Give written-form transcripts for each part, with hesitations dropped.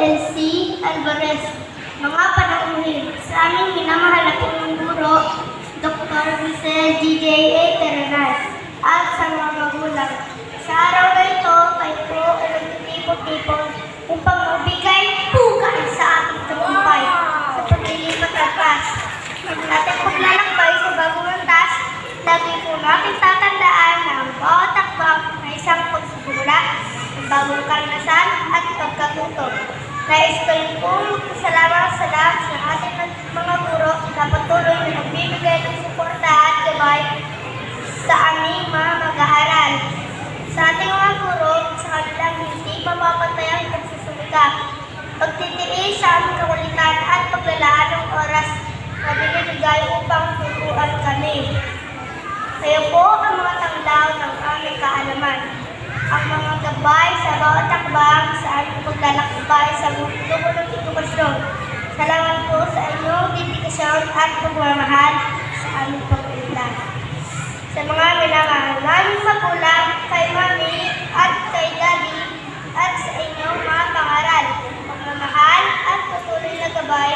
Elsie Alvarez, mga panauhin, sa aming minamahal na pong guro, Dr. Jose G.J.A. Terenas, at sa mga magulang. Sa araw na ito, kayo po ay nagtitipon-tipon upang magbigay pugay sa ating tagumpay sa paglilipat ng class. Ang ating paglalakbay sa bagong landas, lagi po natin tatandaan na ang bawat takbang ay isang pagsisimula ng bagong karanasan at pagkatuto. Nais ko rin pong salamat sa lahat sa ating mga guro na patuloy na nagbibigay ng suporta at gabay sa aming mga mag-aaral. Sa ating mga guro, sa kanilang hindi mapapatay ang pagsusumikap, pagtitiis sa aming kakulitan at paglalaan ng oras na binibigay upang turuan kami. Kayo po ang mga tanglaw ng aming kaalaman, ang mga gabay sa bawat takbang sa aming paglalakbay sa mundo ng edukasyon. Salamat po sa inyong dedikasyon at pagmamahal sa aming pag-ulan. Sa mga minamahal naming magulang, kay Mami at kay Daddy, at sa inyong mga pangaral, pagmamahal at patuloy na gabay,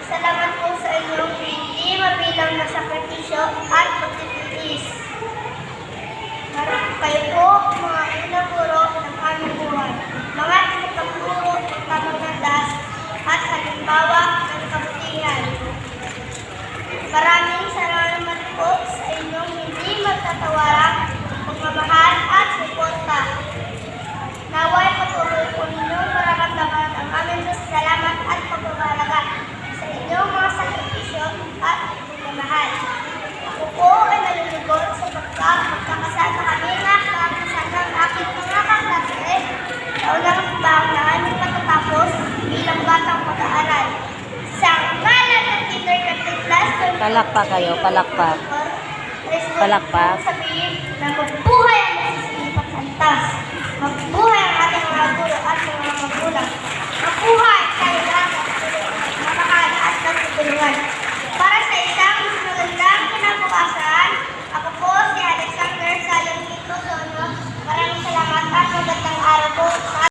salamat po sa inyong hindi mabilang na sakripisyo at pagtitiis. Kayo po, mga unang guro ng aming buhay, mga tinuturo ng tamang landas at halimbawa ng kabutihan. Maraming salamat po sa inyong hindi magtatawarang pagmamahal at suporta. Naway patuloy po ninyong mararamdaman ang aming salamat at pagmamahalaga sa inyong mga sakripisyo at pagmamahal. Ako po ay nalulugod sa pagkakasama kami na karanasan ng aking mga kaklase sa unang bang na aming matatapos bilang batang mag-aaral. Sa ngalan ng kindergarten class, Palakpak kayo, palakpak. Palakpak. Sabihin na magbuhay ang masisipat antas. Magbuhay ang ating